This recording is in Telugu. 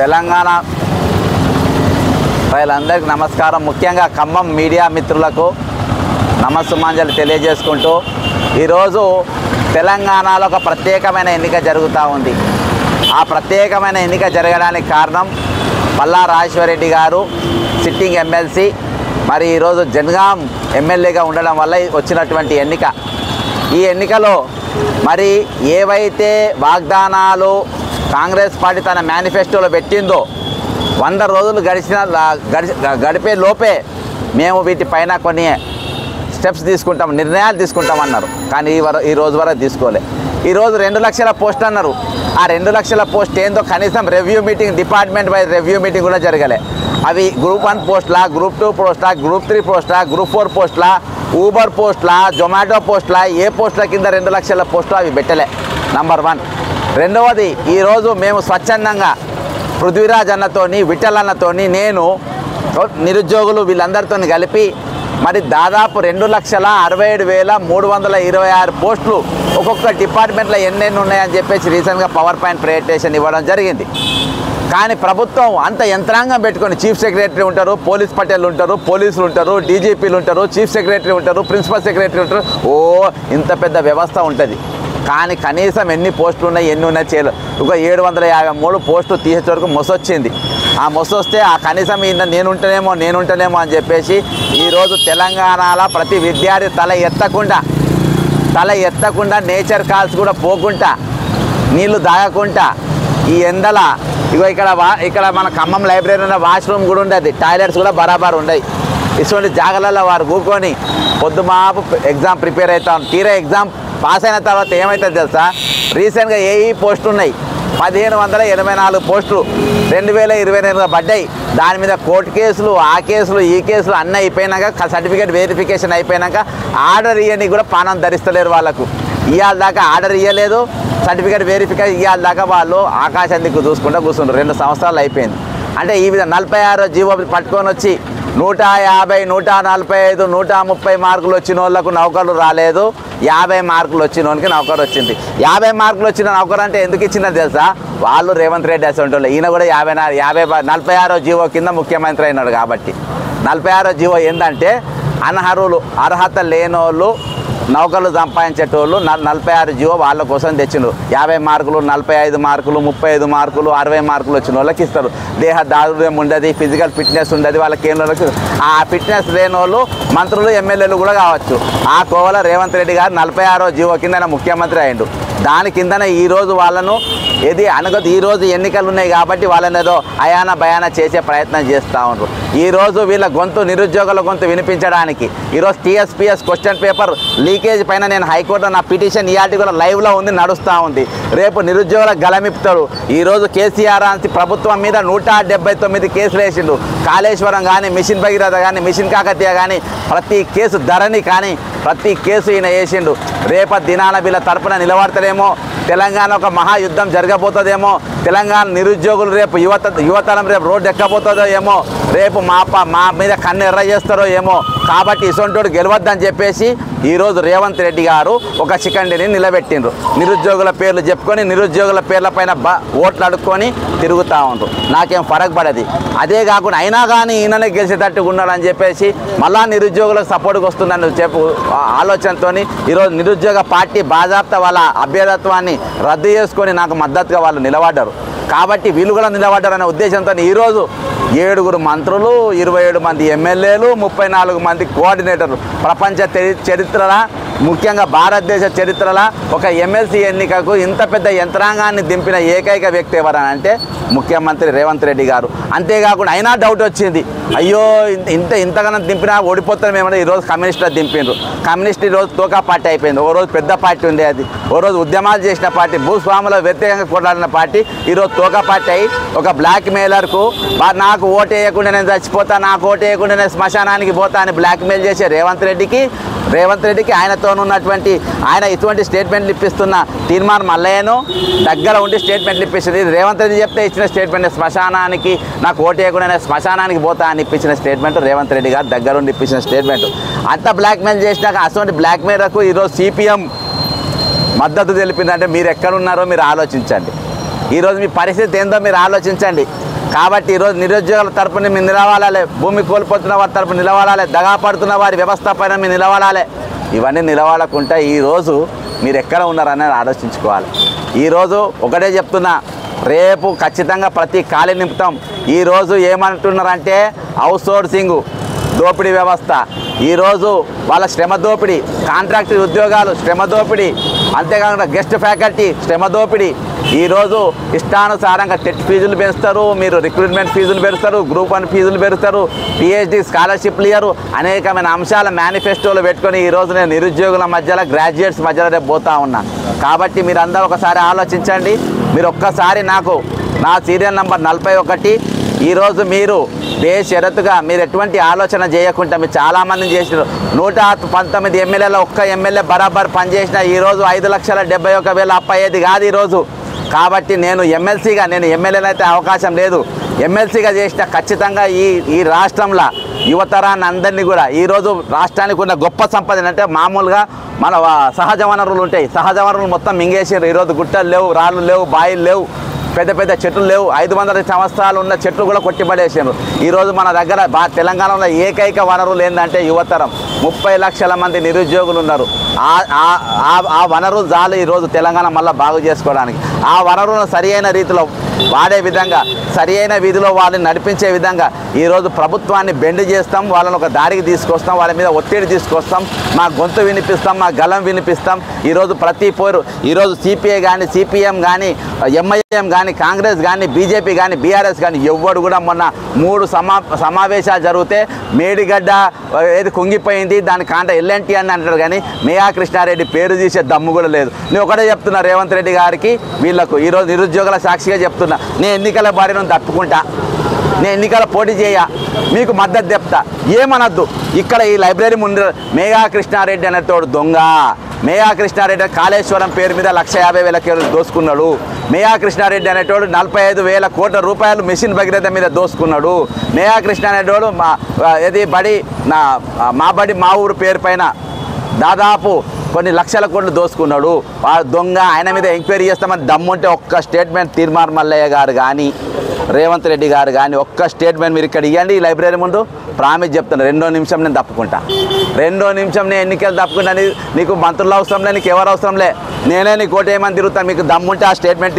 తెలంగాణ ప్రజలందరికీ నమస్కారం. ముఖ్యంగా ఖమ్మం మీడియా మిత్రులకు నమస్సుమాంజలి తెలియజేసుకుంటూ ఈరోజు తెలంగాణలో ఒక ప్రత్యేకమైన ఎన్నిక జరుగుతూ ఉంది. ఆ ప్రత్యేకమైన ఎన్నిక జరగడానికి కారణం పల్లా రాజేశ్వరరెడ్డి గారు సిట్టింగ్ ఎమ్మెల్సీ, మరి ఈరోజు జనగాం ఎమ్మెల్యేగా ఉండడం వల్ల వచ్చినటువంటి ఎన్నిక. ఈ ఎన్నికలో మరి ఏవైతే వాగ్దానాలు కాంగ్రెస్ పార్టీ తన మేనిఫెస్టోలో పెట్టిందో 100 రోజులు గడిపే లోపే మేము వీటిపైన కొన్ని స్టెప్స్ తీసుకుంటాం, నిర్ణయాలు తీసుకుంటామన్నారు. కానీ ఈ రోజు వరకు తీసుకోలే. ఈరోజు 2 లక్షల పోస్ట్ అన్నారు. ఆ 2 లక్షల పోస్ట్ ఏందో కనీసం review meeting, department wise review meeting కూడా జరగలే. అవి గ్రూప్ 1 పోస్ట్లా, గ్రూప్ 2 పోస్ట్లా, గ్రూప్ 3 పోస్ట్లా, గ్రూప్ 4 పోస్ట్లా, ఊబర్ పోస్ట్లా, జొమాటో పోస్ట్లా, ఏ పోస్టుల కింద 2 లక్షల పోస్టులు అవి పెట్టలే. నంబర్ 1. రెండవది, ఈరోజు మేము స్వచ్ఛందంగా పృథ్వీరాజ్ అన్నతోని, విఠల్ అన్నతోని, నేను నిరుద్యోగులు వీళ్ళందరితో కలిపి మరి దాదాపు 2,67,326 పోస్టులు ఒక్కొక్క డిపార్ట్మెంట్లో ఎన్నెన్ని ఉన్నాయని చెప్పేసి రీసెంట్గా పవర్ పాయింట్ ప్రెజెంటేషన్ ఇవ్వడం జరిగింది. కానీ ప్రభుత్వం అంత యంత్రాంగం పెట్టుకొని చీఫ్ సెక్రటరీ ఉంటారు, పోలీస్ పటేల్ ఉంటారు, పోలీసులు ఉంటారు, డీజీపీలు ఉంటారు, చీఫ్ సెక్రటరీ ఉంటారు, ప్రిన్సిపల్ సెక్రటరీ ఉంటారు, ఇంత పెద్ద వ్యవస్థ ఉంటుంది. కానీ కనీసం ఎన్ని పోస్టులు ఉన్నాయి, ఎన్ని ఉన్నాయి చేయలేదు. ఒక 753 పోస్టులు తీసే వరకు మొసొచ్చింది. ఆ మొసొస్తే ఆ కనీసం నేనుంటేనేమో అని చెప్పేసి ఈరోజు తెలంగాణలో ప్రతి విద్యార్థి తల ఎత్తకుండా నేచర్ కాల్స్ కూడా పోకుండా, నీళ్లు దాగకుండా, ఈ ఎండల ఇక్కడ మన ఖమ్మం లైబ్రరీలో వాష్రూమ్ కూడా ఉండేది, టాయిలెట్స్ కూడా బరాబర్ ఉండవు. ఇటువంటి జాగాలలో వారు కూకొని పొద్దుమాపు ఎగ్జామ్ ప్రిపేర్ అవుతాం. తీరా ఎగ్జామ్ పాస్ అయిన తర్వాత ఏమవుతుంది తెలుసా? రీసెంట్గా ఏఈ పోస్టులు ఉన్నాయి, 1584 పోస్టులు 2024 పడ్డాయి. దాని మీద కోర్టు కేసులు, ఆ కేసులు, ఈ కేసులు అన్నీ అయిపోయినాక, సర్టిఫికేట్ వెరిఫికేషన్ అయిపోయినాక ఆర్డర్ ఇవ్వని కూడా పానం ధరిస్తలేరు. వాళ్ళకు ఇవాళ దాకా ఆర్డర్ ఇవ్వలేదు, సర్టిఫికేట్ వెరిఫికేషన్ ఇవాళ దాకా వాళ్ళు ఆకాశం దిక్కు చూసుకుంటూ కూర్చుంటారు. 2 సంవత్సరాలు అయిపోయింది. అంటే ఈ విధంగా 46 జీవో పట్టుకొని వచ్చి 150, 145, 130 మార్కులు వచ్చిన వాళ్ళకు నౌకర్లు రాలేదు, 50 మార్కులు వచ్చిన వాళ్ళకి నౌకరు వచ్చింది. 50 మార్కులు వచ్చిన నౌకరు అంటే ఎందుకు ఇచ్చిందో తెలుసా? వాళ్ళు రేవంత్ రెడ్డి అసలు ఈయన కూడా 46 జీవో కింద ముఖ్యమంత్రి అయినాడు. కాబట్టి 46 జీవో ఏంటంటే అర్హత లేనోళ్ళు నౌకర్లు సంపాదించేటోళ్ళు 46 జీవో వాళ్ళ కోసం తెచ్చిండ్రు. 50 మార్కులు, 45 మార్కులు, 35 మార్కులు, 60 మార్కులు వచ్చిన వాళ్ళకి ఇస్తారు. దేహ దారుణ్యం ఉండదు, ఫిజికల్ ఫిట్నెస్ ఉండదు వాళ్ళకి. ఏం ఆ ఫిట్నెస్ లేని వాళ్ళు మంత్రులు, ఎమ్మెల్యేలు కూడా కావచ్చు. ఆ కోవల రేవంత్ రెడ్డి గారు 46 జీవో కింద ముఖ్యమంత్రి అయ్యిండు. దాని కిందనే ఈరోజు వాళ్ళను ఈరోజు ఎన్నికలు ఉన్నాయి కాబట్టి వాళ్ళని ఏదో అయాన భయాన చేసే ప్రయత్నం చేస్తూ ఉన్నారు. ఈరోజు వీళ్ళ నిరుద్యోగుల గొంతు వినిపించడానికి ఈరోజు TSPS క్వశ్చన్ పేపర్ లీకేజ్ పైన నేను హైకోర్టులో నా పిటిషన్ ఇయాల్టి కూడా లైవ్లో ఉంది, నడుస్తూ ఉంది. రేపు నిరుద్యోగుల గలమిపుతాడు. ఈరోజు కేసీఆర్ అంతి ప్రభుత్వం మీద 179 కేసులు వేసిండు. కాళేశ్వరం కానీ, మిషన్ భగీరథ కానీ, మిషన్ కాకతీయ కానీ, ప్రతి కేసు ధరణి కానీ ప్రతి కేసు ఈయన వేసిండు. రేపటి దినాన వీళ్ళ తరపున నిలబడతారేమో, తెలంగాణ ఒక మహాయుద్ధం జరగబోతుందేమో, తెలంగాణ నిరుద్యోగులు రేపు యువతరం రేపు రోడ్డు ఎక్కబోతుందో ఏమో, రేపు మా మీద కన్ను ఎర్ర చేస్తారో ఏమో. కాబట్టి ఇసొంటోడు గెలవద్దని చెప్పేసి ఈరోజు రేవంత్ రెడ్డి గారు ఒక శిఖండిని నిలబెట్టిండ్రు. నిరుద్యోగుల పేర్లు చెప్పుకొని నిరుద్యోగుల పేర్ల పైన ఓట్లు అడుక్కొని తిరుగుతూ ఉంటారు. నాకేం ఫరక్ పడది. అదే కాకుండా అయినా కానీ ఈయననే గెలిచేటట్టుగా ఉన్నాడని చెప్పేసి మళ్ళా నిరుద్యోగులకు సపోర్ట్గా వస్తుందని ఆలోచనతో ఈరోజు నిరుద్యోగ పార్టీ బాజాప్తా వాళ్ళ అభ్యర్థత్వాన్ని రద్దు చేసుకొని నాకు మద్దతుగా వాళ్ళు నిలబడ్డారు. కాబట్టి వీళ్ళు కూడా నిలబడ్డారనే ఉద్దేశంతో ఈరోజు 7 మంత్రులు, 27 మంది ఎమ్మెల్యేలు, 34 మంది కోఆర్డినేటర్లు ప్రపంచ చరిత్రలో, ముఖ్యంగా భారతదేశ చరిత్రలో ఒక ఎమ్మెల్సీ ఎన్నికకు ఇంత పెద్ద యంత్రాంగాన్ని దింపిన ఏకైక వ్యక్తి ఎవరని అంటే ముఖ్యమంత్రి రేవంత్ రెడ్డి గారు. అంతేకాకుండా అయినా డౌట్ వచ్చింది, అయ్యో ఇంతగానో దింపినా ఓడిపోతామేమో. ఈరోజు కమ్యూనిస్టులు దింపిండ్రు. కమ్యూనిస్ట్ ఈరోజు తోకా పార్టీ అయిపోయింది. ఓ రోజు పెద్ద పార్టీ ఉండేది, ఓ రోజు ఉద్యమాలు చేసిన పార్టీ, భూస్వాముల వ్యతిరేకంగా కొట్లాడిన పార్టీ ఈరోజు తోకా పార్టీ అయి ఒక బ్లాక్ మెయిలర్కు నాకు ఓటు వేయకుండా నేను చచ్చిపోతా, నాకు ఓటు వేయకుండా నేను శ్మశానానికి పోతా అని బ్లాక్మెయిల్ చేసే రేవంత్ రెడ్డికి ఆయనతో ఉన్నటువంటి ఇటువంటి స్టేట్మెంట్లు ఇప్పిస్తున్న తీర్మాన్ మల్లయ్యను దగ్గర ఉండి స్టేట్మెంట్లు ఇప్పిస్తుంది. రేవంత్ రెడ్డి చెప్తే ఇచ్చిన స్టేట్మెంట్ శ్మశానానికి నాకు ఓటు వేయకుండా శ్మశానానికి పోతా అని ఇప్పించిన స్టేట్మెంట్ రేవంత్ రెడ్డి గారు దగ్గర ఉండి ఇప్పించిన స్టేట్మెంట్. అంత బ్లాక్మెయిల్ చేసినాక అటువంటి బ్లాక్మెయిల్కు ఈరోజు CPM మద్దతు తెలిపిందంటే మీరు ఎక్కడున్నారో మీరు ఆలోచించండి. ఈరోజు మీ పరిస్థితి ఏందో మీరు ఆలోచించండి. కాబట్టి ఈరోజు నిరుద్యోగుల తరపున మీరు నిలబడాలి, భూమి కోల్పోతున్న వారి తరపున నిలబడాలి, దగా పడుతున్న వారి వ్యవస్థ పైన మీరు నిలబడాలి. ఇవన్నీ నిలబడకుండా ఈరోజు మీరు ఎక్కడ ఉన్నారనేది ఆలోచించుకోవాలి. ఈరోజు ఒకటే చెప్తున్నా, రేపు ఖచ్చితంగా ప్రతి ఖాళీ నింపుతాం. ఈరోజు ఏమంటున్నారంటే అవుట్సోర్సింగ్ దోపిడీ వ్యవస్థ, ఈరోజు వాళ్ళ శ్రమ దోపిడీ, కాంట్రాక్ట్ ఉద్యోగాలు శ్రమ దోపిడీ, అంతేకాకుండా గెస్ట్ ఫ్యాకల్టీ శ్రమ దోపిడీ. ఈరోజు ఇష్టానుసారంగా టెట్ ఫీజులు పెంచుతారు, మీరు రిక్రూట్మెంట్ ఫీజులు పెడతారు, గ్రూప్ 1 ఫీజులు పెడతారు, పిహెచ్డి స్కాలర్షిప్లు ఇయ్యరు, అనేకమైన అంశాల మేనిఫెస్టోలు పెట్టుకొని ఈరోజు నేను నిరుద్యోగుల మధ్యలో గ్రాడ్యుయేట్స్ మధ్యలో రేపు పోతా ఉన్నా. కాబట్టి మీరు అందరూ ఒకసారి ఆలోచించండి. మీరు ఒక్కసారి నాకు నా సీరియల్ నంబర్ 41. ఈరోజు మీరు బేషరతుగా మీరు ఎటువంటి ఆలోచన చేయకుండా మీరు చాలామందిని చేసినారు. 119 ఎమ్మెల్యేల ఒక్క ఎమ్మెల్యే బరాబర్ పనిచేసిన ఈరోజు 5,71,000 అప్పు అయ్యేది కాదు ఈరోజు. కాబట్టి నేను ఎమ్మెల్సీగా, నేను ఎమ్మెల్యేలు అయితే అవకాశం లేదు, ఎమ్మెల్సీగా చేసిన ఖచ్చితంగా ఈ రాష్ట్రంలో యువతరాన్ని అందరినీ కూడా ఈరోజు రాష్ట్రానికి ఉన్న గొప్ప సంపద అంటే మామూలుగా మన సహజ వనరులు ఉంటాయి, సహజ వనరులు మొత్తం మింగేసారు. ఈరోజు గుట్టలు లేవు, రాళ్ళు లేవు, బాయిలు లేవు, పెద్ద పెద్ద చెట్లు లేవు, 500 సంవత్సరాలు ఉన్న చెట్లు కూడా కొట్టిపడేసారు. ఈరోజు మన దగ్గర తెలంగాణలో ఏకైక వనరులు ఏంటంటే యువతరం. 30 లక్షల మంది నిరుద్యోగులు ఉన్నారు. ఆ వనరు చాలు ఈరోజు తెలంగాణ మళ్ళీ బాగు చేసుకోవడానికి. ఆ వనరులను సరి అయిన రీతిలో వాడే విధంగా, సరి అయిన వీధిలో వాళ్ళని నడిపించే విధంగా ఈరోజు ప్రభుత్వాన్ని బెండ్ చేస్తాం, వాళ్ళని ఒక దారికి తీసుకొస్తాం, వాళ్ళ మీద ఒత్తిడి తీసుకొస్తాం, మా గొంతు వినిపిస్తాం, మా గలం వినిపిస్తాం. ఈరోజు ప్రతి పోరు ఈరోజు సిపిఐ కానీ, సిపిఎం కానీ, ఎంఐఎం కానీ, కాంగ్రెస్ కానీ, బీజేపీ కానీ, బీఆర్ఎస్ కానీ ఎవ్వడు కూడా మొన్న 3 సమావేశాలు జరిగితే మేడిగడ్డ ఏది కుంగిపోయింది, దాని కాంట ఎల్ఎన్టీ అని అంటారు కానీ మేయా కృష్ణారెడ్డి పేరు తీసే దమ్ము కూడా లేదు. నేను ఒకటే చెప్తున్నా రేవంత్ రెడ్డి గారికి, వీళ్ళకు ఈరోజు నిరుద్యోగుల సాక్షిగా చెప్తున్నా, నేను ఎన్నికల బారిన తప్పుకుంటా, నేను ఎన్నికల పోటీ చేయ, మీకు మద్దతు చెప్తా, ఏమనద్దు. ఇక్కడ ఈ లైబ్రరీ ముందు మేఘా కృష్ణారెడ్డి అనేటోడు దొంగ. మేఘా కృష్ణారెడ్డి కాళేశ్వరం పేరు మీద 1,50,000 దోసుకున్నాడు. మేఘా కృష్ణారెడ్డి అనేటోడు 45,000 కోట్ల రూపాయలు మిషన్ భగీరథ మీద దోసుకున్నాడు. మేఘా కృష్ణారెడ్డి మా బడి మా ఊరు పేరు పైన దాదాపు కొన్ని లక్షల కోట్లు దోసుకున్నాడు. వాడు దొంగ. ఆయన మీద ఎంక్వైరీ చేస్తామని దమ్ముంటే ఒక్క స్టేట్మెంట్ తీర్మార్ మల్లయ్య గారు కానీ, రేవంత్ రెడ్డి గారు కానీ ఒక్క స్టేట్మెంట్ మీరు ఇక్కడ ఇవ్వండి. ఈ లైబ్రరీ ముందు ప్రామిస్ చెప్తాను, 2వ నిమిషం నేను తప్పుకుంటా, 2వ నిమిషం నేను ఎన్నికలు తప్పుకుంటా. నీకు మంత్రులు అవసరం లే, నీకు ఎవరు అవసరం లే, నేనే నీ కోట ఏమని తిరుగుతాను. మీకు దమ్ముంటే ఆ స్టేట్మెంట్